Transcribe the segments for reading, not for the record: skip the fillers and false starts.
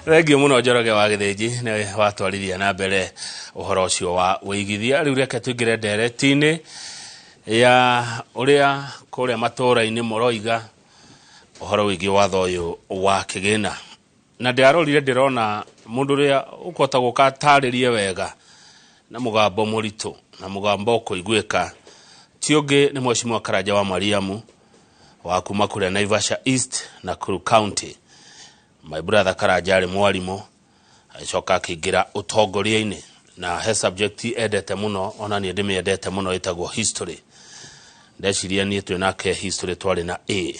Regi muno Njoroge wa Githĩnji nĩ watwarithia na mbere ũhoro ũcio wa wĩigithia. Rĩu reke tũingĩre ndereti-inĩ ya ũrĩa kũrĩa matũũra-inĩ mũroiga ũhoro wĩgiĩ watho ũyũ wa kĩgĩna. Na ndĩarorire ndĩrona mũndũ ũrĩa ũkũhota gũka atarĩrie wega na mũgambo mũritũ na mũgambo ũkũiguĩka ti ũngĩ nĩ Mheshimiwa Karanja wa Mariamu wa kuma kũrĩa Naivasha East na Nakuru County. My brother Karanja arĩ mwarimũ acoka akĩingĩra ũtongoria-inĩ na he subject endete mũno, ona niĩ ndĩmĩendete mũno, ĩtagwo history. Ndeciria niĩ twĩ nake history twarĩ na A.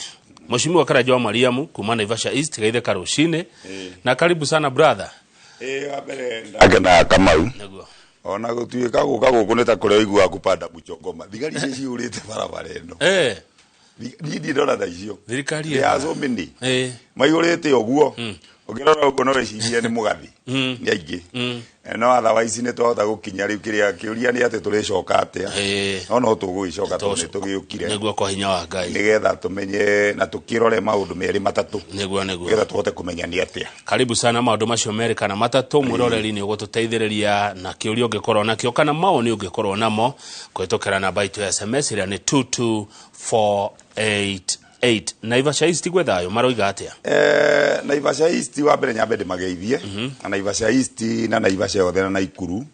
Mheshimiwa Karanja wa Mariamu kuma Naivasha East, geithĩka rũcinĩ na karibu sana brother. Wambere ndagena Kamau. Nĩguo. Ona gũtuĩka gũka gũkũ nĩ ta kũrĩa igua kupanda Buchongoma. Thigari ici ciũrĩte barabara ĩno. Ndi ndona tha icio. Thirikari ya Zomini. Maiyũrĩte ũguo. Ũngĩrora ũguo no reciria nĩ mũgathi. Nĩ aingĩ. No otherwise nĩ twahota gũkinya rĩu kĩrĩa kĩũria nĩ atĩ tũrĩcoka atĩa. No tũgũgĩcoka tondũ tũgĩũkire. Nĩguo kwa hinya wa Ngai. Nĩgetha tũmenye na tũkĩrore maũndũ merĩ matatũ. Nĩguo tũhote kũmenya nĩ atĩa. Karibu sana maũndũ macio merĩ kana matatũ mwĩroreri nĩ ũgũtũteithĩrĩria na kĩũria ũngĩkorwo nakĩo kana maoni ũngĩkorwo namo kũhĩtũkĩra namba itũ ya SMS ĩrĩa nĩ 22488. Naivasha East gwĩ thayũ maroiga atĩa? Naivasha East wa mbere nyambe ndĩmageithie. Naivasha East na Naivasha yothe na Naikuru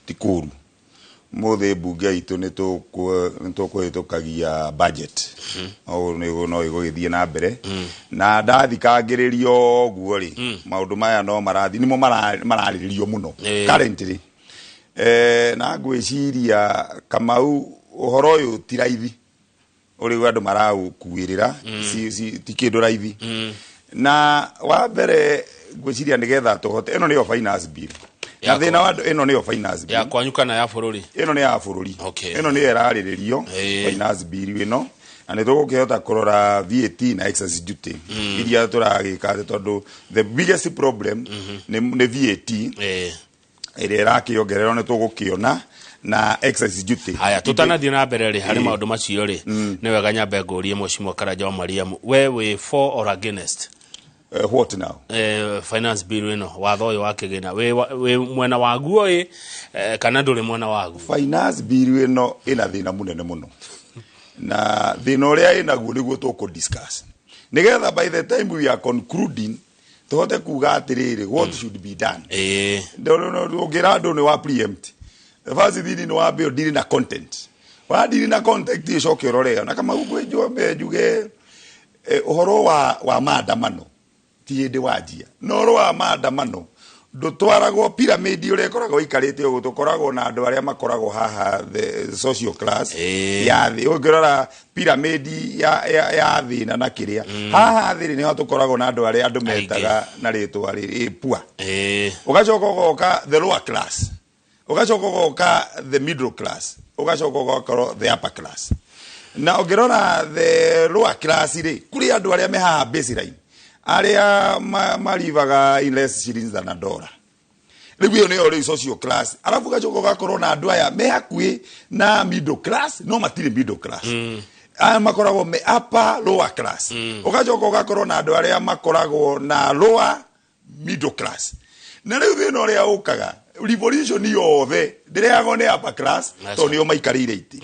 ti kũru. Mũthĩ mbunge itũ nĩ tũkũhĩtũkagia budget. No ĩgũgĩthiĩ na mbere. Na ndathikangĩrĩrio ũguo rĩ maũndũ maya no marathi nĩmo mararĩrĩrio mũno currently. Na ngwĩciria Kamau ũhoro ũyũ ti raithi uri andũ marakuĩrĩra ti kĩndũ raithi. Na wa mbere ngwĩciria nĩgetha tũhote, ĩno nĩyo finance bill na thĩna wa ĩno nĩyo finance bill ya kwanyu kana ya bũrũri. Ĩno nĩ ya bũrũri. Ĩno nĩ ĩrarĩrĩrio finance bill ĩno, na nĩ tũgũkĩhota kũrora VAT na excess duty iria tũragĩka tondũ the biggest problem nĩ VAT ĩrĩa ĩrakĩongererwo nĩ tũgũkĩona na excess duty. Haya tutanathie na mbere ri hari maundu macio ri ni wega nyambe ngũrie Mheshimiwa Karanja wa Mariamu, we for or against what now finance bill ino watho ũyũ wa kĩgĩna we mwena waguo kana ndũrĩ mwena waguo? Finance bill ino ina thĩna mũnene mũno na thĩna ũrĩa ĩnaguo nĩguo tũkũ-discuss nĩgetha by the time we are concluding tũhote kuga atĩrĩrĩ what should be done. Ũngĩra andũ nĩ wa preempt. The first thing no abe dealing na content. Wa dealing na content icoke uroreo na kama ugwe njuge uhoro wa maandamano ti hĩndĩ wanjia. No ro wa maandamano ndutwaragwo pyramid ĩrĩa ĩkoragwo ikarĩte ũguo, tũkoragwo na andũ arĩa makoragwo haha the social class ya thĩ. Ũngĩrora pyramid ya thĩ na kĩrĩa haha thĩ nĩ tũkoragwo na andũ arĩa andũ metaga na rĩtwa rĩrĩ poor. Ũgacoka ũgoka the lower class, ugacoka ũgoka the middle class, ugacoka ũgoka the upper class. Na ũngĩrora the lower class rĩ kũrĩ andũ arĩa me haha baseline arĩa marivaga in less shillings than a dollar. Rĩu ĩyo nĩyo rĩ social class. Arabu ũgacoka ũgakorwo na andũ aya me hakuhĩ na middle class no matirĩ middle class. Makoragwo me upper lower class. Ũgacoka ũgakorwo na andũ arĩa makoragwo na lower middle class. Na rĩu thĩna ũrĩa ũkaga revolution yothe ndĩrehagwo nĩ upper class to nĩo maikarĩire itĩ.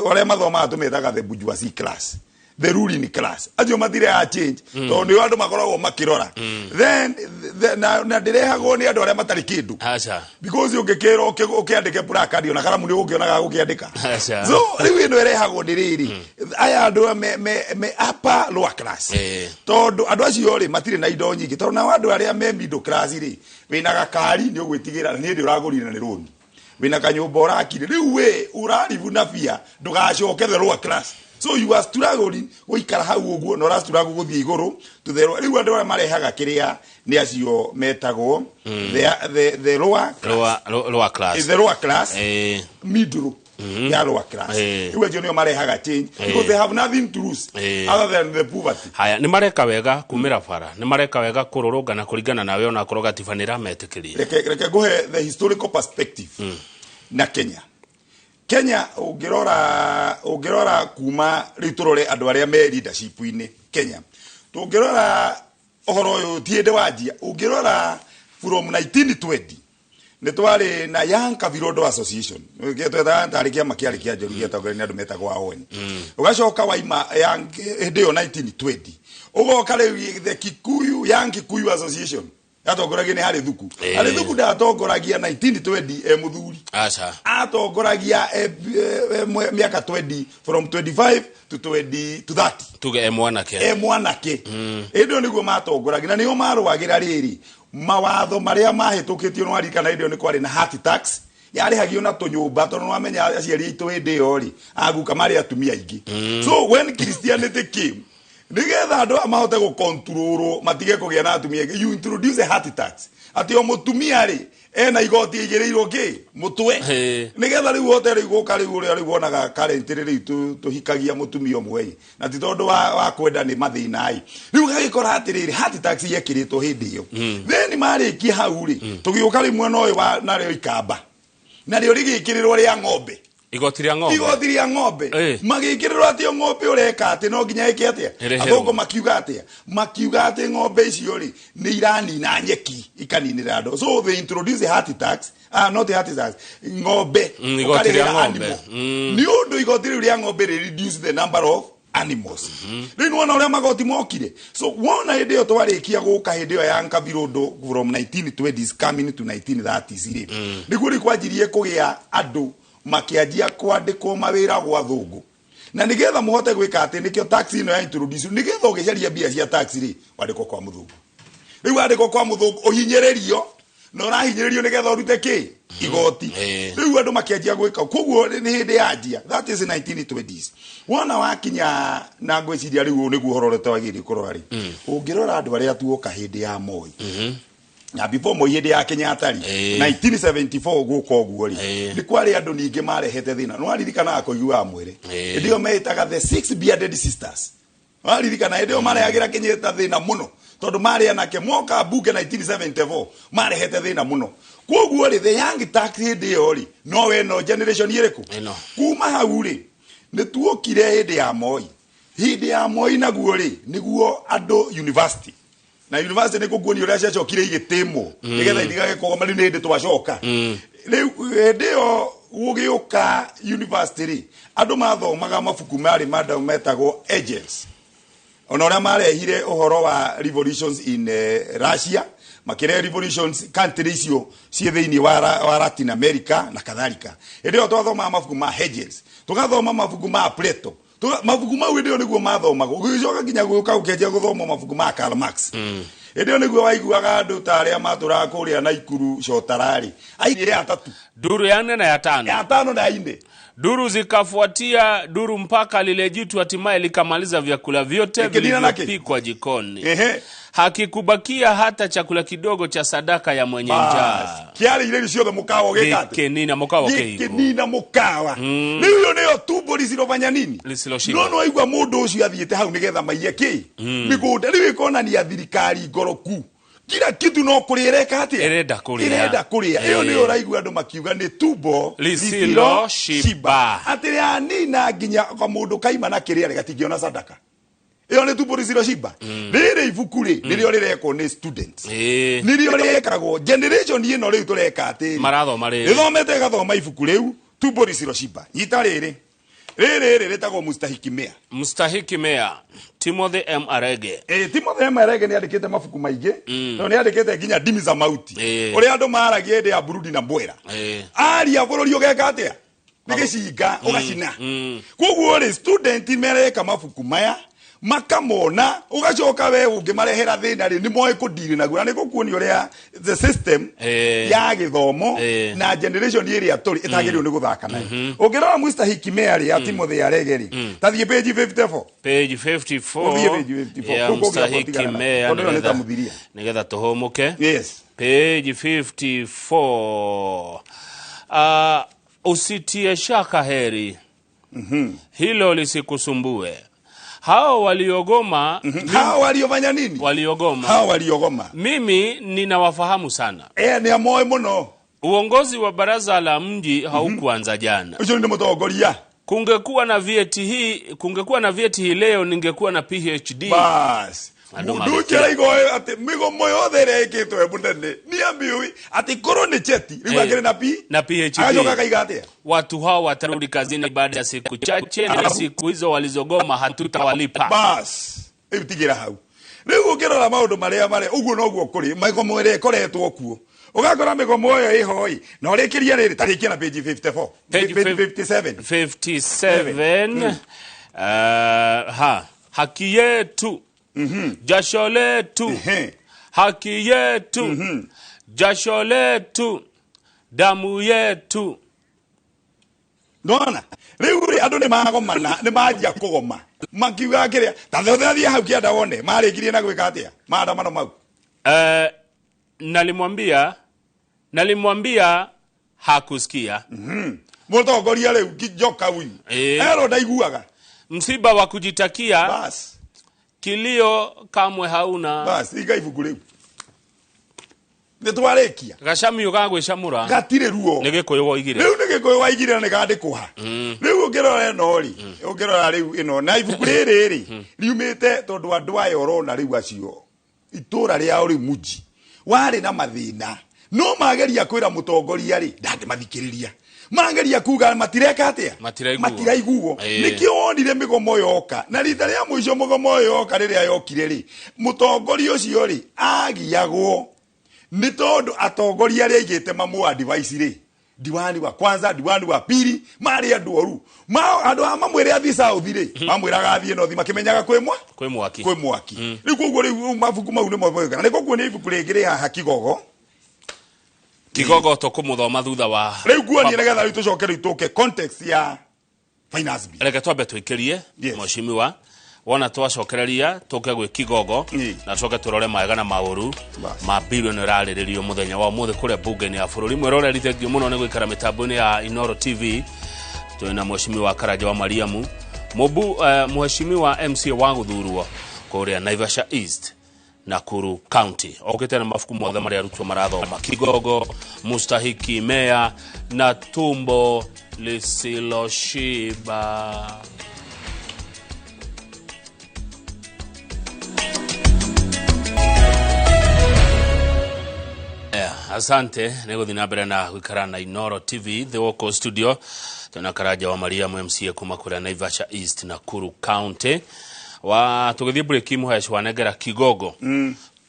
Arĩa mathomaga tũmetaga the bourgeoisie class, the ruling class. Acio matirĩ a change to nĩo andũ makoragwo makĩrora. Then na ndĩrehagwo nĩ andũ arĩa matarĩ kĩndũ. Because ũngĩkĩrwo ũkĩandĩke placard ona karamu nĩ ũngĩonaga gũkĩandĩka. So rĩu ĩno ĩrehagwo nĩ rĩrĩ aya andũ me upper lower class. Tondũ andũ acio rĩ matirĩ na indo nyingĩ tondũ na andũ arĩa me middle class rĩ wĩna gakari nĩ ũgwĩtigĩra nĩ hĩndĩ ũragũrire na nĩ rũni, wĩna kanyũmba ũrakire rĩu we ũraribu na bia ndũgacoke the lower class. So you are struggling gũikara hau ũguo na ũrastruggle gũthiĩ igũrũ to the rĩu andũ arĩa marehaga kĩrĩa nĩ acio metagwo the lower class, the lower class middle ya lower class. Iwe ndio nĩo marehaga change because they have nothing to lose other than the poverty. Haya nĩ mareka wega kumĩra bara, nĩ mareka wega kũrũrũngana kũringana nawe ona korwo gatibanĩra metĩkĩrie. Reke ngũhe the historical perspective na Kenya ũngĩrora kuma rĩu tũrore andũ arĩa me leadership-inĩ Kenya. Tũngĩrora ohoro tiende wajia ungirora from 1920 netwale na Young Kavirondo Association getweta ndarikia makiarikia njuru getagwo ni andu metagwo aoni ugacoka waima Young ndio 1920 ugoka riu the Kikuyu Young Kikuyu Association atongoragia ni hari thuku ndatongoragia 1920 muthuri acha atongoragia miaka 20 from 25 to 20 to 30 tuge mwanake ndio niguo matongoragia na nio marwagira riri mawatho maria mahitukitio no arikana ndio ni kwari na heart tax yari hagio na tunyumba tondu no amenya aciari itu hinde yori aguka mari atumia ingi so when Christianity came nigetha andu amahote go control matige kugia na atumia you introduce a heart tax ati o mutumia ri ena igoti igirirwo ki mutwe nigetha riu hotere iguka riu ri wonaga current ri tuhikagia mutumia omwe na ti tondu wa kwenda ni mathina i riu gagikora atiriri heart tax yekiritwo hindi yo then marikia hau ri tugiuka ri mwena uyu wa nario ikamba nario rigikirirwo ria ng'ombe igoti ria ng'ombe magikiriro ati ng'ombe ureka ati no nginya ike atia athongo makiuga ati ng'ombe icio ri ni irani na nyeki ikaninira andu so they introduce a heart tax not a heart tax ng'ombe igoti ria ng'ombe ni undu igoti ria ng'ombe reduce the number of animals rinu wana uria magoti mokire so wona hinde yo twarikia guka hinde yo ya Kavirondo from 1920s coming to 1930s ri niguo rikwanjirie kugia andu makiajia kwandikwo mawira gwa thungu na nigetha muhote gwika ati nikio tax ino ya introduce nigetha ugicaria bia cia tax ri wandikwo kwa muthungu riu wandikwo kwa muthungu uhinyererio no rahinyererio nigetha urute ki igoti riu andu makiajia gwika koguo ni hindi yajia that is 1920s wona wakinya na ngwiciria riu niguo hororete wagiri kurora ri ungirora andu aria tuoka hindi ya Moi na before Moi hindi ya Kenyatta ri 1974 guko oguo ri ni kwari andu ninge marehete thina no aririkana akoigua mwire ndio meitaga the six bearded sisters aririkana ndio mareagira Kenyatta thina muno tondu mari anake moka bunge 1974 marehete thina muno koguo ri the young tax hindi yo ri no we no generation iriku kuma hau ri ni tuokire hindi ya Moi naguo ri niguo andu university na university ni kuguoni uria ciacokire igitimo nigetha idigage kogoma riu ni hindi twacoka riu ndio ugiuka university ri andu mathomaga mabuku mari madam metagwo agents ona uria marehire uhoro wa revolutions in Russia makire revolutions countries icio cie thiini wa Latin America na kadhalika ndio twathoma mabuku ma Hegels tugathoma mabuku ma Plato mabuku mau ndio niguo mathomaga ugicoka nginya guka ukenja guthoma mabuku ma Karl Marx ndio niguo waiguaga andu ta aria maturaga kuria na ikuru cotarari aire atatu duru ya 4 na ya 5 ya 5 na inde duru zikafuatia duru mpaka lile jitu hatimaye likamaliza vyakula vyote vilivyopikwa jikoni hakikubakia hata chakula kidogo cha sadaka ya mwenye njaa kiari ile ciothe mukawa gikate kenina mukawa keigo kenina mukawa niyo niyo tumbo lisilofanya nini lisiloshiba no igwa mundu ucio athiete hau nigetha maiye ki migunda riu ikona ni athirikari ngoroku kila kitu no kurereka ati irenda kuria iyo niyo raigua andu makiuga ni tumbo lisiloshiba ati ya nina nginya kwa mundu kaima na kiria gatingiona sadaka iyo ni tumbo lisiloshiba riri ibuku ri nirio rireko ni students nirio rekagwo generation ino riu tureka ati marathoma ri ithomete gathoma ibuku riu tumbo lisiloshiba nyita riri ritagwo mustahiki mea Timothy M. Arege Timothy M. Arege ni andikite mabuku maingi no ni andikite nginya ndimi za mauti uria andu maragia hinde ya Burundi na Mbwera aria bururi ugeka atia nigishinga ugacina koguo ri student mereka mabuku maya makamona ugacoka we ungimarehera thina ri ni moe kudiri naguo ni gukuoni uria the system ya githomo na generation iri aturi itagirio ni guthaka nayo ungirora mustahiki mea ya Timothy Arege ri tathie page 54 ya mustahiki mea nigetha tuhumuke page 54 usitie shaka heri hilo lisikusumbue hao waliogoma hao waliofanya nini hao waliogoma mimi ninawafahamu sana ni amoe muno uongozi wa baraza la mji haukuanza jana ucio ndio mutongoria kungekuwa na vyeti hii leo ningekuwa na PhD bas mundu kira igoe ati migomo yothe reketwe munene ni ambiui ati korone cheti ribagire na PhD ajoka kaigate. Watu hao watarudi kazini baada ya siku chache, na siku hizo walizogoma hatutawalipa. Bas ibitigira hau riu ngirora maundu maria uguo noguo kuri migomo ire koretwo kuo ugakora migomo yo ihoi na urikiria riri tarikia na page 54 57 haki yetu jasho letu haki yetu jasho letu damu yetu. Ndona riu andu ni magomana ni majia kugoma makiuga kiria tathothe hau kianda wone marikirie na gwika atia maandamano mau. Nalimwambia hakusikia. Mutongoria riu kijoka huyu ero ndaiguaga msiba wa kujitakia. Bas Kilio kamwe hauna. Bas igaivugu riu nitwarekia gashamio gagwicamura gatire ruo nigikuyu waigire riu nigikuyu waigire na nigandikuha riu ngirora nori ngirora riu ino na ivugu riri riumite tondu andu aya urona riu acio itura ria uri muji wari na mathina no mageria kwira mutongoria ri ndande mathikiriria mageria kuga matireka atia matiraiguo nikio onire migomo yoka na rita ria muico migomo yoka riria yokire ri mutongoria ucio ri agiagwo ni tondu atongoria ri igite mamu advice ri diwani wa kwanza diwani wa pili mari andu oru andu amamwire athi south ri mamwiraga athie no thi makimenyaga kwi mwaki riu koguo riu mabuku mau ni moboga ni koguo ni ibuku ringiri haha Kigogo tukumuthoma thutha wa riu guoni nigetha riu tucoke tuke context ya finance bill. Reke twambe twikirie mwashimiwa wona twacokereria tuke gwi Kigogo na tucoke turore maega na mauru ma bilioni rariririo muthenya wa muthe kure bunge-ini ya bururi mwerore rithegio muno ni gwikara mitambo-ini ya Inoro TV. Twina mwashimiwa Karanja wa Mariamu mwashimiwa MCA wa guthurwo kuria Naivasha East Nakuru County. Okete na mafuku mothe maria arutwo marathoma Kigogo mustahiki meya na TUMBO LISILOSHIBA. Asante nego dinabere na gwikara na Inoro TV the Woko studio. Tuna Karanja wa Mariamu MCA kuma kura Naivasha East Nakuru County. Wa tugithie break muhesh wanegera Kigogo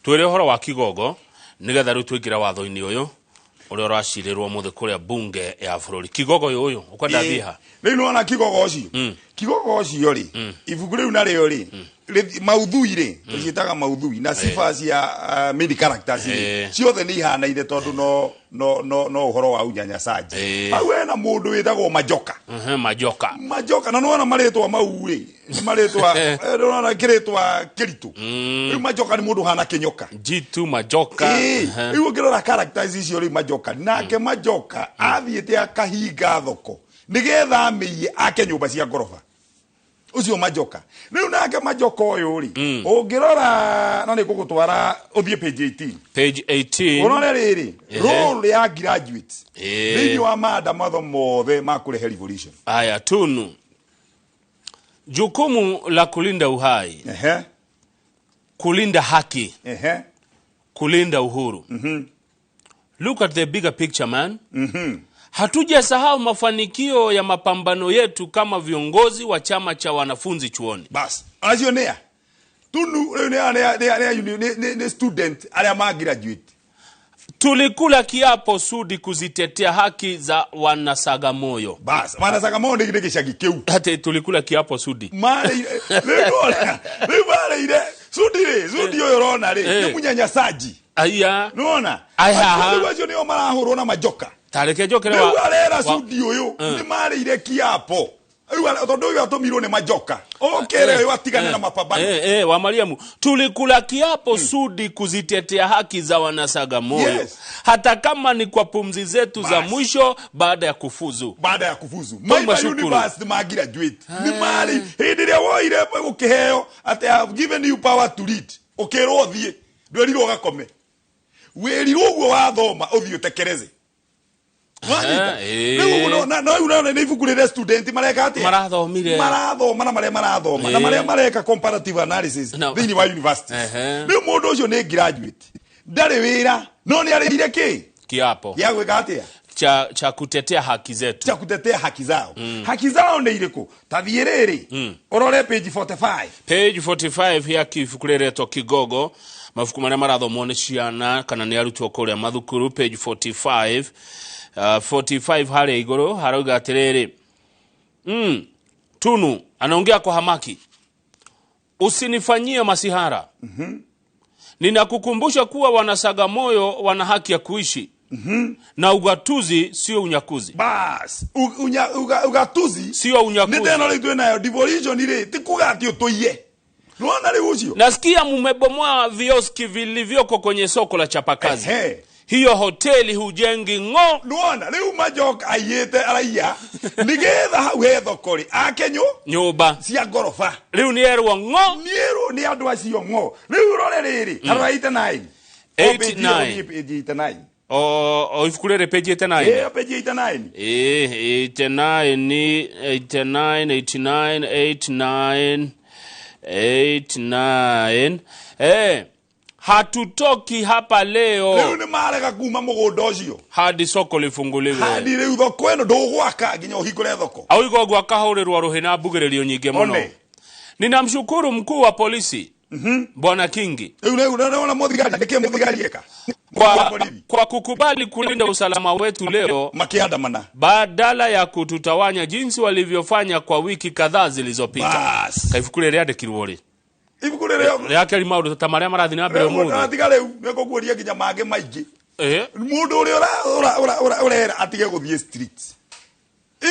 twire horo wa Kigogo nigetha ru twingira watho-ini uyu uri urashirirwo muthe kuria bunge ya bururi. Kigogo uyu ukwenda thiha riu nona Kigogo ucio ri ibuku riu na rio ri maudhui ri tuyitaga maudhui na sifas ya main characters ciothe ni ihanaine tondu no uhoro wa unyanyasaji au ena mundu witagwo majoka na nona maritwa mau ri maritwa nona kiritwa kiritu riu majoka ni mundu hana kinyoka jitu majoka riu ngirora characters icio ri majoka nake majoka athiete akahinga thoko nigetha amiye ake nyumba cia ngorofa ucio majoka riu nake majoka uyu ri ungirora no ni gugutwara uthie page 18 urore riri role ya graduate thini wa mada matho mothe makurehe revolution. Aya tunu jukumu la kulinda uhai kulinda haki kulinda uhuru. Look at the bigger picture man. Hatujasahau mafanikio ya mapambano yetu kama viongozi wa chama cha wanafunzi chuoni. Bas azionea tunu ne student alia ma graduate tulikula kiapo sudi kuzitetea haki za wanasagamoyo. Bas wanasagamoyo ndigide gishagi kiu hata tulikula kiapo sudi mali ile sudi yo rona ri ni munyanyasaji aya unaona wazio ni marahurwo na majoka tareke jokere wa arera sudi uyu ni mali ile kiapo tondu uyu atomirwo ni majoka okere watigane na mapambano wa Mariamu tulikula kiapo sudi kuzitetea haki za wanasagamoyo hata kama ni kwa pumzi zetu za mwisho baada ya kufuzu my university graduate ni mali hidiria woire ukiheo ati I have given you power to lead okero thie ndwerirwo gakome werirwo uguo wathoma uthio tekereze no ni ibuku rire student mareka atia marathomire marathoma na marathoma na mareka comparative analysis thini wa university ni mundu ucio ni graduate ndari wira no ni arire kiapo ya gwika atia cha kutetea haki zetu, cha kutetea haki zao. Haki zao ni iriku tathiereri urore page 45 ya kifukureretwo Kigogo mafuku maria marathomwo ni ciana kana ni arutwo kuria mathukuru. Page 45 hari iguru harauga atiriri Tunu anaongea kwa hamaki, usinifanyie masihara. Ninakukumbusha kuwa wanasagamoyo wana haki ya kuishi. Na ugatuzi sio unyakuzi. Bas ugatuzi sio unyakuzi. Niteno litwe nayo devolution ile tikugati utoiye. Luona leo ucio. Nasikia mmebomoa vioski vilivyoko kwenye soko la chapakazi. Hiyo hoteli hujengi ngo. Luona leo majoka ayete araya. Nigetha hau thokori akenyo nyumba cia gorofa. Leo ni erwo ngo. Niero ni andu acio ngo. Leo rore riri. Araita 89. Ifukurere page 89. Page 89. 89. Hatutoki hapa leo. Leo ni marega kuma mugondo ucio. Hadi soko lifunguliwe. Hadi leo thoko eno ndugwaka nginya uhikore thoko. Au igo gwakahurirwa ruhina bugererio nyinge muno. Ninamshukuru mkuu wa polisi. Bwana Kingi. Unaona modhigari ndeke modhigari eka. Kwa kukubali kulinda usalama wetu leo makiandamana badala ya kututawanya jinsi walivyofanya kwa wiki kadhaa zilizopita. Kaifukurere yandikirwo ri ibukurere yake ari maundu tamaria marathi na mbere mundu atiga riu neko kuoria kinya mange maingi mundu uri ora atige guthie street.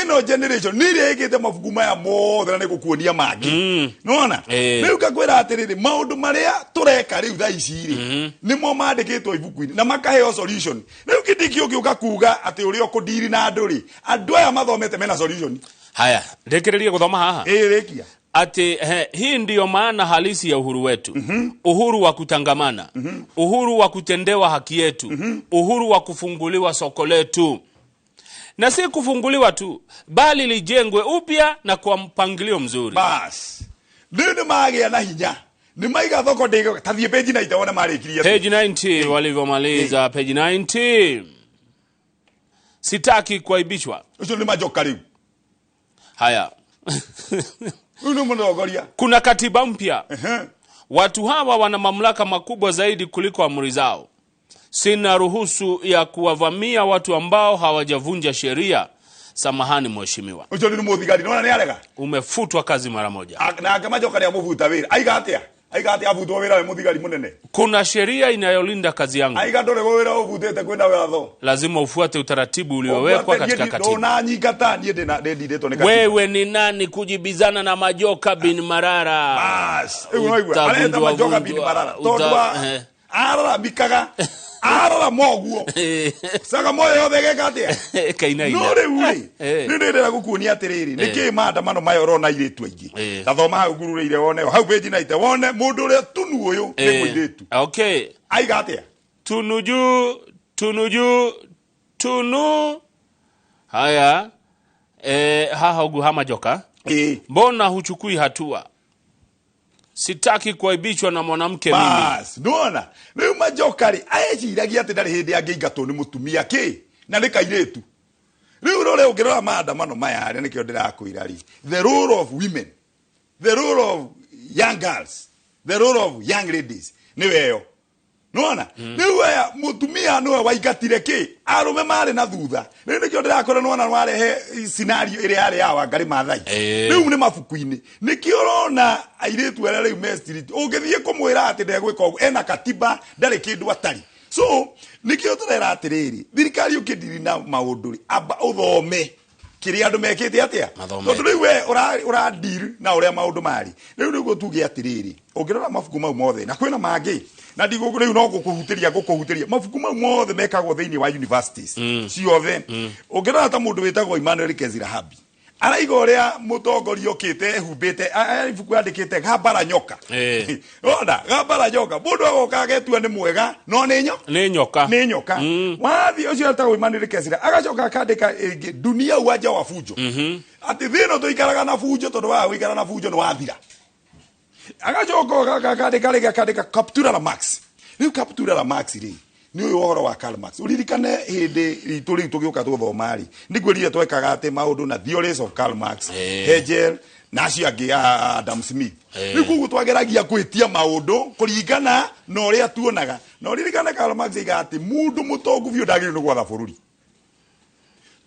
Ino generation nire igite mafuku maya mothe na nigukuonia mangi nona riu kakwira atiriri maundu maria tureka riu tha iciri nimo mandikitwo ibuku-ini na makaheo solution. Riu kidiki ukiuka kuga ati uri okudiri na anduri andu aya mathomete mena solution. Haya ndekererie guthoma haha rekia ati hii ndiyo maana halisi ya uhuru wetu. Uhuru wa kutangamana, uhuru wa kutendewa haki yetu, uhuru wa kufunguliwa soko letu. Na si kufunguliwa tu, bali lijengwe upya na kwa mpangilio mzuri. Bas. Nini magia na hinya. Ni maiga thoko ndege tathie page 90 wana marikiria. Page 90 walivyomaliza page 90. Sitaki kuaibishwa. Ucio ni majoka riu. Haya. Uno mnogoria. Kuna katiba mpya. Watu hawa wana mamlaka makubwa zaidi kuliko amri zao. Sina ruhusu ya kuwavamia watu ambao hawajavunja sheria. Samahani mheshimiwa. Ucio ni muthigari nona ni arega. Umefutwa kazi mara moja. Na kama joka ya mufuta wira. Aiga atia afutu wira muthigari munene. Kuna sheria inayolinda kazi yangu. Aiga ndore wira ufutete kwenda watho. Lazima ufuate utaratibu uliowekwa katika katiba. Ona nyikata niende na ndidetwo ni katiba. Wewe ni nani kujibizana na Majoka bin Marara? Bas. Aleta Majoka bin Marara. Todwa. Arara bikaga. Arara moguo. Saka moyo yothe gekatia. Kainaina. No reuri. Nindira gukuonia atiriri. Niki maandamano mayo rona iretu aingi. Tathoma hau gurureire wone. Hau page 90 wone mundu uria tunu uyu ni muiretu. Okay. Aiga atia. Tunu. Haya. Haha ugu hama Joka. Mbona huchukui hatua? Sitaki kuaibishwa na mwanamke mimi. Bas, nona. Riu Majokari ayeciragia ati ndari hindi angeingatwo ni mutumia ki na ni kairetu. Riu rore ukirora maandamano maya ari nikio ndirakwira ri. The role of women, the role of young girls, the role of young ladies ni weyo. Nona? Riu aya mutumia no waigatire ki arume mari na thutha. Riu nikio ndirakora nona warehe scenario iri ari ya Wangari Maathai. Riu ni mafuku-ini. Nikio rona airetu ara riu me street. Ungithie kumwira ati ndegwika ugu ena katiba ndari kindu atari. So nikio turera atiriri. Thirikari ukindiri na maunduri aba uthome kiri andu mekite atia. Tondu riu we ura deal na uria maundu mari. Riu niguo tuge atiriri. Ungirora mafuku mau mothe na kwina mangi. Na ndigo riu no gukuhuteria mafuku mau mothe mekagwo thiini wa universities ciothe. Ungirora ta mundu witagwo Emmanuel Kezirahabi araiga uria mutongoria okite humbite ibuku andikite gambara nyoka ona gambara nyoka mundu agoka agetua ni mwega no ni nyoka wathi ucio atagwo imanire kesira agacoka akandika dunia uwanja wa fujo ati thino tuikaraga na fujo tondu wa wikara na fujo ni wathira agacoka akandika captura la max riu captura la max ri ni uyu uhoro wa Karl Marx uririkane hindi ritu riu tugiuka tuthoma ri ndigwirire twekaga ati maundu na theories of Karl Marx Hegel na acio angi Adam Smith riu kugu twageragia kwitia maundu kuringana na uria tuonaga na uririkane Karl Marx iga ati mundu mutongu biu ndagiri ni gwatha bururi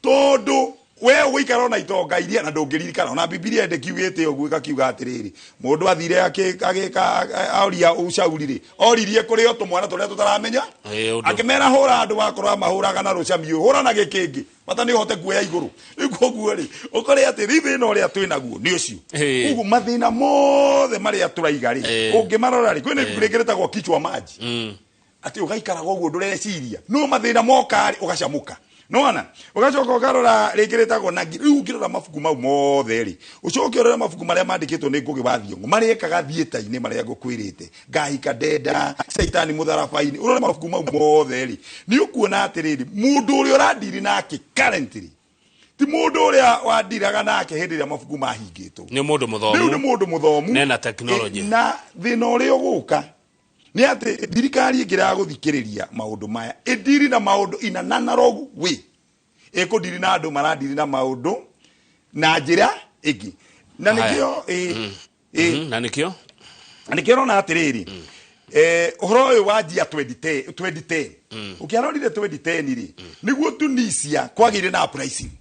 tondu we uikara na itonga iria na ndungiririkana ona Biblia ndekiugite uguo ikakiuga atiriri mundu athire agika auria ucaurire oririe kuri o tumwana turia tutaramenya akimera hura andu wakorwa mahuraga na rucamiu hura na gikingi bata ni uhote kuoya iguru iguo ri ukore ati rithi no ria twina guo ni ucio uguo mathina mothe maria turaiga ri ungimarora ri kwina kuregeretagwo kichwa maji ati ugaikara guo ndureciria no mathina moka ri ugacamuka nona ugacoka ukarora regeretagwo na riu ngirora mabuku mau mothe ri ucoke urora mabuku maria mandikitwo ni ngugi wa thiongo maria ekaga thieta-ini maria ngukwirite ngahika ndenda saitani mutharabaini urora mabuku mau mothe ri ni ukuona atiriri mundu uria uradiri nake currently ti mundu uria wadiraga nake hindi ria mabuku mahingitwo ni mundu muthomu na technology na thina uria uguka ni ati thirikari ingira guthikiriria maundu maya idiri na maundu ina analogue way ekudiri na andu maradiri na maundu na njira ingi na nikio na atiriri uhoro uyu wajia 2010 ukiarorire 2010 ri niguo Tunisia kwagire na pricing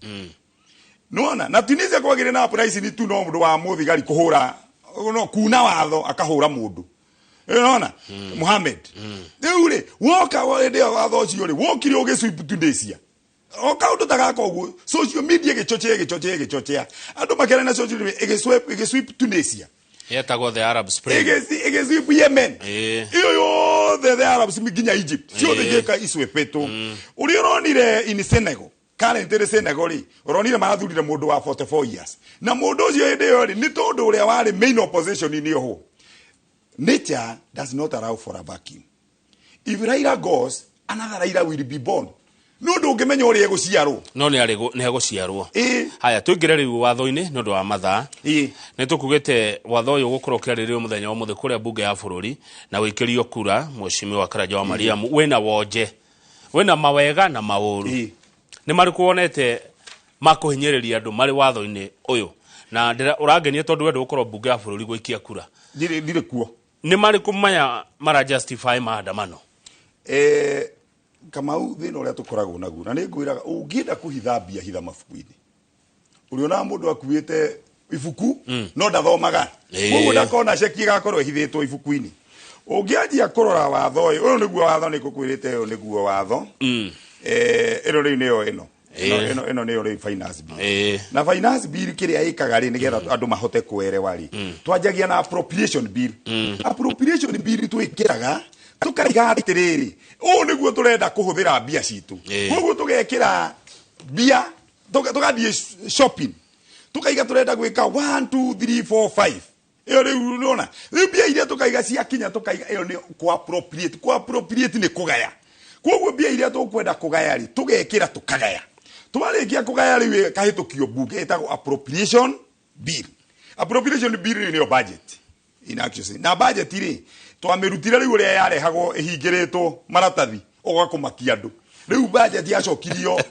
nona na Tunisia kwagire na pricing tu no mundu wa muthigari kuhura no kuna watho akahura mundu unaona Mohamed ule woka wale watho cio ri wokire ugiswipe Tunisia okaundo tagaka uguo social media gichochea andu makere na social media igiswipe Tunisia yetagwo the Arab Spring igiswipe Yemen iyo the Arab Spring ginya Egypt cio thigeka iswepeto uri uronire in Senegal currently Senegal ri uronire marathurire mundu wa 44 years na mundu ucio inde yo ri ni tondu uria wari main opposition ni oho. Nature does not allow for a vacuum. If Raila goes, another Raila will be born. No ndungimenya uri eguciarwo no ni eguciarwo haya tuingire riu watho-ini nundu wa mathaa ni tukugite watho uyu gukorwo kiraririo muthenya wa muthe kuria bunge ya bururi na wikirio kura mweshimi wa Karanja wa Mariamu wena wonje wena mawega na mauru ni mariku wonete makuhinyiriria andu mari watho-ini uyu na urangenia tondu wendu gukorwo bunge ya bururi gwikia kura ndire kuo ni mariku maya mara justify maandamano Kamau thina uria tukoragwo naguo na ningwiraga ungienda kuhitha mbia hitha mabuku-ini uriona mundu akuite ibuku no ndathomaga koguo ndakona ceki igakorwo ihithitwo ibuku-ini ungianjia kurora watho uyu niguo watho nikukwirite uyu niguo watho ino riu niyo ino niyo ri finance bill na finance bill kiria ikaga ri nigetha andu mahote kuerewa ri twanjagia na appropriation bill twikiraga tukariga atiriri niguo turenda kuhuthira mbia citu koguo tugekira mbia tugathie shopping tukaiga turenda gwika 1 2 3 4 5 iyo riu unaona mbia iria tukaiga cia kinya tukaiga iyo ni appropriate ni kugaya koguo mbia iria tukwenda kugaya ri tugekira tukagaya twarikia kugaya ri kahitukio bunge etagwo appropriation bill ni your budget in action na budget ri twamirutire riu ria yarehagwo ihingiritwo maratathi ugakumakia andu riu budget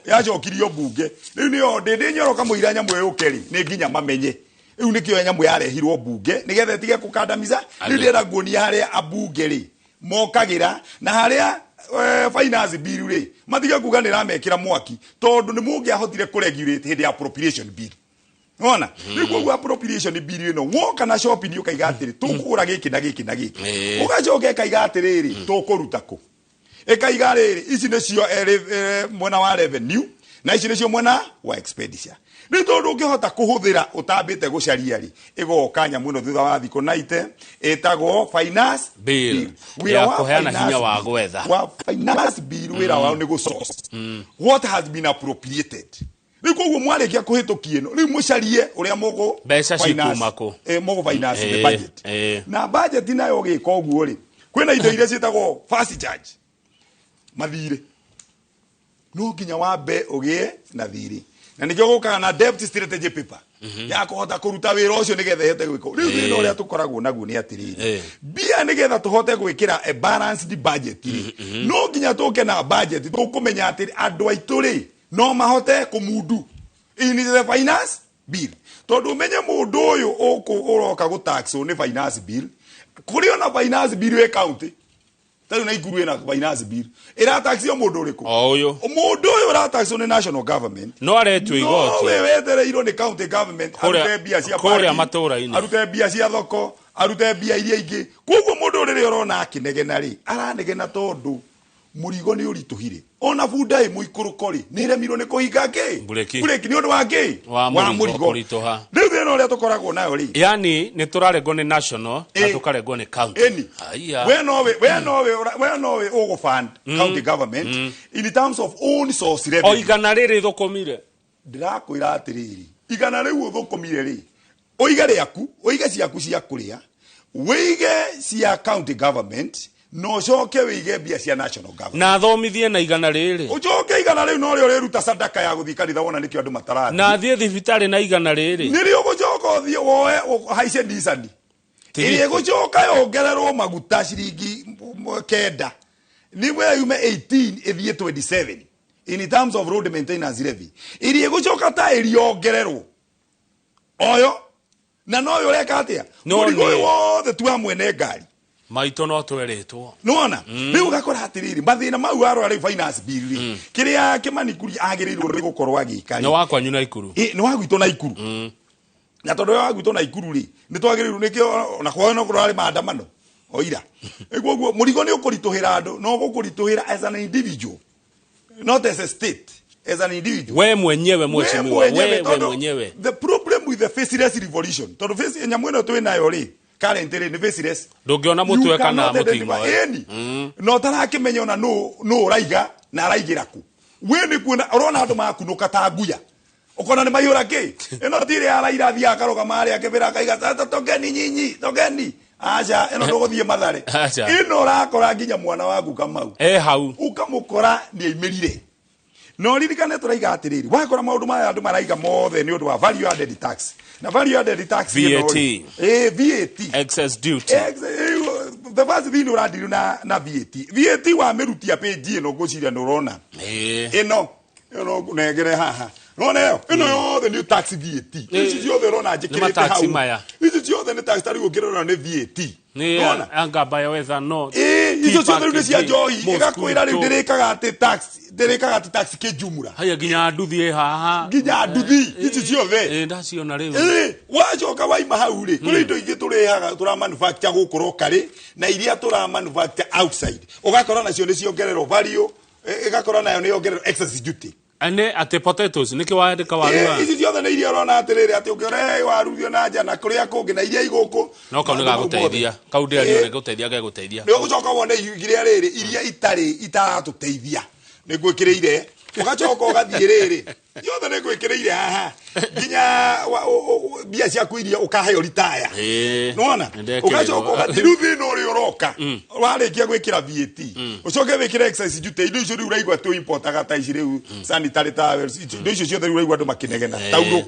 yacokirio bunge riu niyo ndindi nyoroka muira nyamu yukeri ni nginya mamenye riu nikio nyamu yarehirwo bunge nigetha tige kukandamiza riu ndira nguonia haria abunge ri mokagira na haria finance bill ri matige kuga niramekira mwaki tondu ni mungi ahotire kuregulate hindi appropriation bill ona niguo appropriation bill ino woka na shopping ukaiga atiri tukura giki na giki na giki ugacoke ikaiga atiriri tukuruta ku ikaiga riri ici nicio mwena wa revenue na ici nicio mwena wa expenditure ni tondu ukihota kuhuthira utambite gucaria ri igoka nyamu no thutha wa thiko 90 etagwo finance bill ya kuheana hinya wa gwetha wa finance bill wira wao ni gusource what has been appropriated Riu koguo mwarikia kuhitukia ino riu mucarie uria mugo mbeca cikumako mugo finance the budget na budget nayo gika uguo ri kwina indo iria cietagwo fast charge mathire no nginya wambe ugie na thiri na nikio gukaga na debt strategy paper ya kuhota kuruta wira ucio nigetha hete gwiko riu thina uria tukoragwo naguo ni atiriri bia nigetha tuhote gwikira a balanced budget no nginya tuke na budget tukumenya atiri andu aitu ri no mahote kumundu in the finance bill tondu menye mundu uyu uroka gu tax ni finance bill kuri ona finance bill we county tari na iguru ina finance bill ira tax yo mundu uriku oyo mundu uyu ra tax ni national government no aretu igoti no we wetere iro ni county government arute bia cia kuri amatura ini arute bia cia thoko arute bia iria ingi kuguo mundu riri urona akinegena ri aranegena tondu murigo ni urituhire ona bunda muikuru kori ni remirwo ni kuhinga ki bureki ni undu wa ki wa murigo riu thina uria tukoragwo nayo ri yani ni turarego ni national na tukarego ni county aya we no we ugo fund county government in terms of own source revenue oigana riri thukumire ndirakwira atiriri igana riu thukumire ri oiga riaku oiga ciaku cia kuria wige cia county government no coke wige bia cia national government na thomithie na igana riri ucoke igana riu no ri uriruta sadaka ya guthi kanitha wona nikio andu matarathi na thie thibitari na igana riri niri ugucoka thie woe haice disani iri gucoka yongererwo maguta ciringi kenda niwe yume 18 ithie 27 in terms of road maintenance levy iri gucoka ta iri yongererwo oyo na no yoreka atia murigo wothe tu amwene ngari maito no tweretwo nona riu gakora atiriri mathina mau aro ari finance bill kiria kimanikuri agirirwo ri gukorwo agikari no wakwa nyuna ikuru no wagwito na ikuru na tondu wagwito na ikuru ri ni twagirirwo nikio na kwa no kurari maandamano oira egwo murigo ni ukurituhira andu no gukurituhira as an individual not as a state as an individual we mwenyewe mheshimiwa we mwenyewe the problem with the faceless revolution tondu face nyamweno twinayo ri currently ni faceless ndungiona mutwe kana mutingo no tarakimenya ona no raiga na raigira ku we ni kuona urona andu makunuka ta nguya ukona ni mayura ki eno tire ara irathi akaroga mari akibira kaiga tata togeni nyinyi togeni aja eno ndogothie mathare ino rakora nginya mwana waku kamau hau ukamukora ni aimirire no ririkane turaiga atiriri wakora maundu maya andu maraiga mothe ni undu wa value added tax na value added tax VAT VAT excess duty the first thing uradiru na VAT wa merutia page ino guciria nurona ino negere haha no ino yothe ni tax VAT ici ciothe rona njikirite hau ici ciothe ni tax tari gukirora ni VAT nona anga baya wetha no icio ciothe ni cia johi igakwira ri ndirikaga ati tax kijumura haya ginya nduthi haha ginya nduthi ici ciothe ndaciona riu wacoka waima hau ri kuri indo ingi turihaga tura manufacture gukoro kari na iria tura manufacture outside ugakora nacio ni ciongerero value igakora nayo ni yongerero excess duty ane ate potatoes niki waandika warua ici ciothe ni iria urona atiriri ati ukiore waruthio na nja na kuria kungi na iria igoko no kauni ga guteithia kaundi ari guteithia ga guteithia ni ugucoka wone igiria riri iria itaratuteithia ni gwikirire ugacoka ugathie riri yothe ni gwikirire haha ginya bia cia kuiria ukaheo retire nona ugacoka ugathiru thina uri uroka warikia gwikira VAT ucoke wikira excess duty indo icio riu raigwa tu importaga ta ici riu sanitary towels indo icio ciothe riu raigwa andu makinegena tauro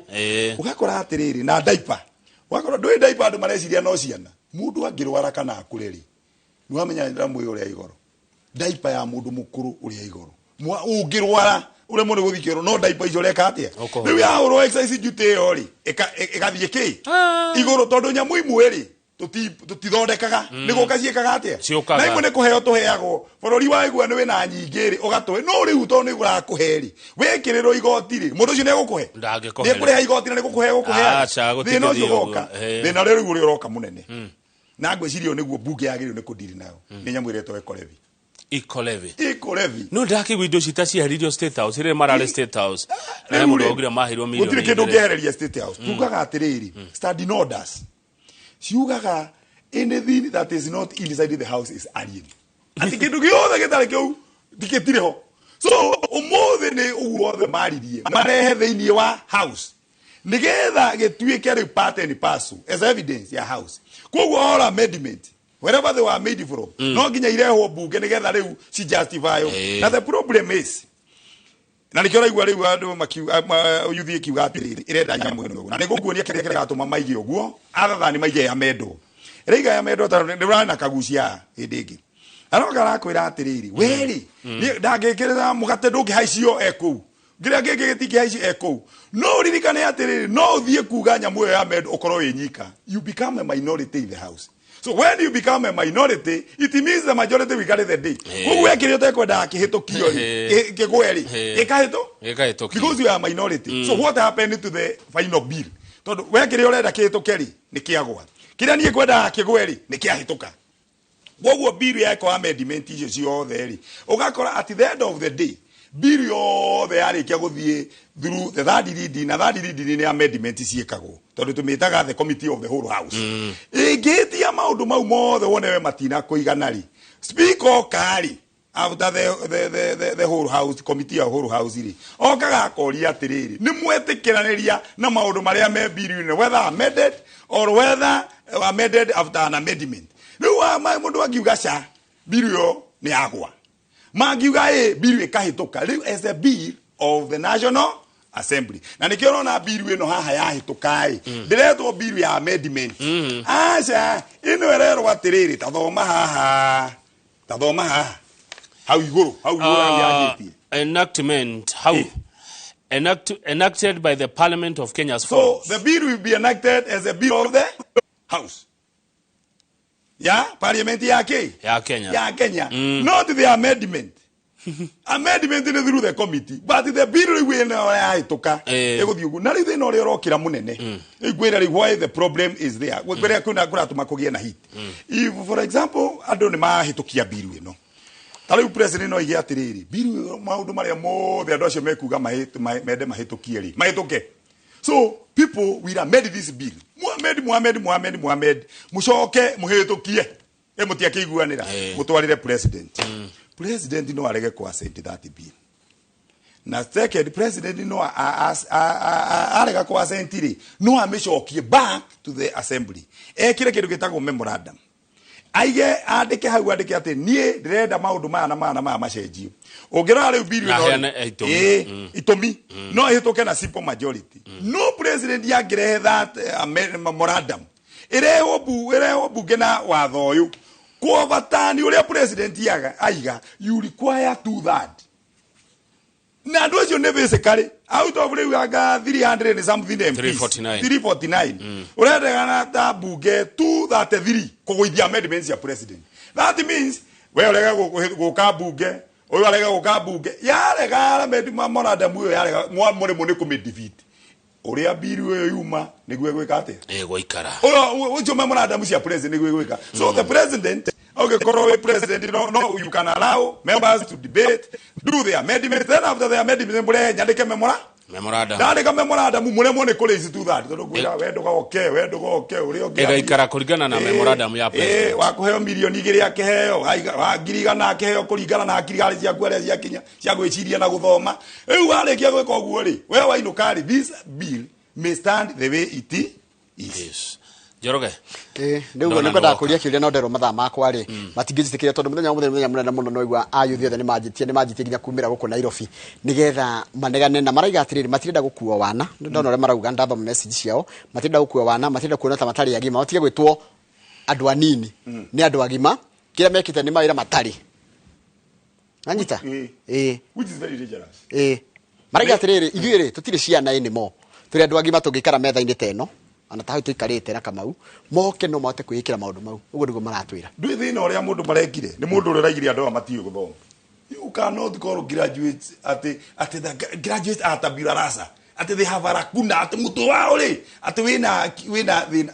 ugakora atiriri na diaper wakora ndui diaper andu mareciria no ciana mundu angirwara kana akureri ni wamenya ndamu iyo uri igoro diaper ya mundu mukuru uri igoro ungirwara ure mundu guthikiro no diaper icio reka atia riu ya uro excess duty yori ikathie ki igoro tondu nyamu imweri tutithondekaga niguo kaciekaga atia na imwe ne kuheo tuheago bururi wa igwa ni wina nyingiri ugatwe no riu tondu ni gurakuheri wekiriro igoti ri mundu ucio ne gukuhe ni kuriha igoti na nigukuhe gukuhe thina ucio goka thina riu uri uroka munene na ngwicirio niguo bunge yagirio ni kudiri nayo ni nyamu iretwo ekolevi ikolevi no ndaki windo cita cia radio state house ire marare state house na mundu ogira mahirwo milioni gutiri kindu ngehereria state house tugaga atiriri standing orders ciugaga anything that is not inside the house is alien ati kindu giothe gitari kiu diketire ho So umothe ni uguothe maririe marehe thiini wa house nigetha gituike ri part and parcel as evidence ya house koguo all amendment wherever they were made from no nginya irehwo bunge nigetha riu si justify na the problem is na nikiora igwa riu andu yuthie kiuga atiriri irenda nyamu ino na nigukuonia kiria kiratuma maige uguo athathani maige ya mendo reiga ya mendo ta ndirana kagucia hindingi aroka rakwira atiriri weri ndangikirira mugate ndungi haicio eku ngiria ngenge gitiki haici eku no ririkane atiriri no uthie kuga nyamu ya mendo ukoro yinyika you become a minority in the house. So when you become a minority, it means the majority will carry the day. Who ekire utekwenda akihitukio kigweri ikahito because you are a minority. So what happened to the final bill? Tondu wekire urenda kihitukeri ni kiagwa. Kiria nie kwenda kigweri ni kiahituka. Woguo bill yako amendment icio ciothe ri. Ugakora at the end of the day bill yothe yarikia guthie through the third reading na third reading ni amendment ciekagwo tondu tumitaga the committee of the whole house ingitia maundu mau mothe wonewe matina kuigana ri speaker kari after the whole house committee of whole house ri okaga koria atiriri ni mwetikiraniria na maundu maria me bill whether amended or whether amended after an amendment riu mundu akiuga cha bill yo ni agwa magiuga bill ikahituka riu as a bill of the National Assembly na nikiona na bill ino haha yahituka ndiretwo bill ya amendment acha ino erero atiriri tathoma haha how iguru yagitie enactment how enacted by the Parliament of Kenya's so the bill will be enacted as a bill of the house. Yeah, Parliament ya Kenya. Not the amendment. Amendment is through the committee, but the bill we know toka. Na rithi no rorokira munene. Igwira why the problem is there. Gwira kuna tumakogia na hit. If for example, adone mahitukia bill ino. Tali president no ige atiriri. Bill maundu maria mothe andu acio mekuga mende mahitukie ri. Mahituke. So people will amend this bill. Muhammad mushoke muhitukie emutia kiguanira mutwarire president. President no arege ko assent that bill. Na second president no arega ko assent ri no ameshokie back to the assembly. Ekire kindu gitagwo memorandum. Aige andike hau andike ati nie ndirenda maundu maya na macenjio. Ongera riu bill no itomi no hituke na simple majority. No president yagirehe that memorandum. Ireho bunge na watho uyu kwa wathani uria president aiga you require 2/3. Na ndo cio nevesekari out of the 300 and something MPs 349 urenda na ta bunge 233 kuguithia amendments ya president. That means we urega guka bunge oyo arega guka bunge yarega memorandum uyo yarega mwamure mune kumedefeat uria bill uyo yuma niguo gwika ate goikara uyo memorandum ya president niguo gwika. So the president okay, president, no, you can allow members to debate, do the amendment. Then after the amendment, nyandike memorandum. Ndandika memorandum muremone college to that. Igaikara kuringana na memorandum ya president. Wakuheo milioni igiri akeheo, wagirigana akeheo kuringana na akirigari cia kwere cia Kenya, cia gwiciria na guthoma. Riu warikia gweka uguo ri, we wainukari this bill may stand the way it is. Yes. Joroge ndio nĩkwenda kũria kĩũria no ndero mathaa makwa rĩ matingĩjĩtĩkĩria tondũ mũthenya mũnene mũno no igwa ayuthi othe nĩmanjĩtie nginya kumĩra gũkũ Nairobi nĩgetha manegane na maraiga atĩrĩrĩ matirenda gũkuo wana ndona ũrĩa marauga ndathoma message ciao matirenda gũkuo wana matirenda kuona ta matarĩ agima matige gwĩtwo andũ anini nĩ andũ agima kĩrĩa mekĩte nĩ mawĩra matarĩ anyita which is very dangerous maraiga atĩrĩrĩ ithuĩ tũtirĩ ciana ĩnĩmo tũrĩ andũ agima tũngĩikara metha-inĩ teno ana tahu tuikarite na kamau moke no mate kwikira maundu mau ugo ndigo maratwira ndwi thina uria mundu marekire ni mundu uri raigire andu amatiyo guthoma you cannot call graduates at the graduates at Birarasa at they have a rakuna at mutu wao ri at wina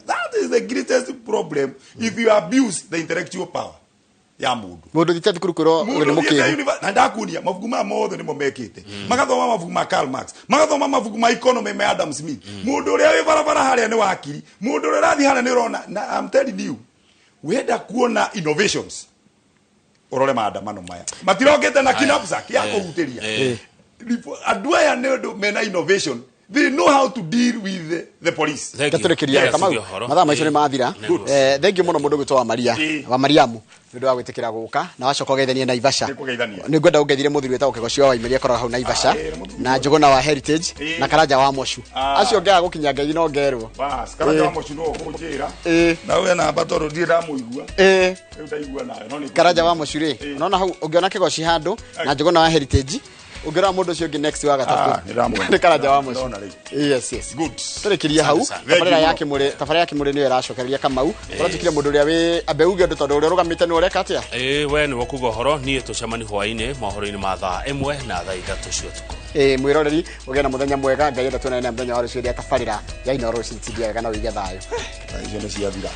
that is the greatest problem if you abuse the intellectual power ya mundu thitati kurukuro uri mukiru na ndakunia mavugu ma mothe nimo mekite magathoma mavugu ma Karl Marx magathoma mavugu ma economy ma Adam Smith mundu uri wi barabara haria ni wakiri mundu uri rathi hana ni urona I'm telling you wenda kuona innovations urore maandamano maya matirongete na kinapsack ya kuhuteria andu aya ne mena innovation. They know how to deal with the police. Gaturekeria kama mathaa maicio ni mathira. Thank you muno mundu gwitwa wa Mariamu ndu wa gwitikira guka na wacoka geithania Naivasha. Ni ngwenda ungeithire muthiri wetagwo Kigogo wa imeria korora hau Naivasha na Njuguna wa Heritage na Karanja wa Moshu. Acio ngea gukinya ngai no ngerwo. Bas Karanja wa Moshu no kunjira. Na we na batoro ndie ndamuigua. Ndaigua nayo no ni Karanja wa Moshu ri. Unaona hau ungiona Kigogo handu na Njuguna wa Heritage. Ugera mundu cio ngi next wa gatatu ni Karanja wa Moshu. Yes good turekiria hau tabarira yake muri ni iracokereria Kamau turatikire mundu ria we abeuge ndu tondu uri rugamite ni ureka atia we ni wokuga horo nie tucemani hwaini mohoro-ini ma thaa 1 na thaa 3 cio tuko mwiroreri uge na muthenya mwega ngai enda tuonane muthenya wa rucio ria tabarira ya inoro cintidia kana wiga thayo icio ni cia thira.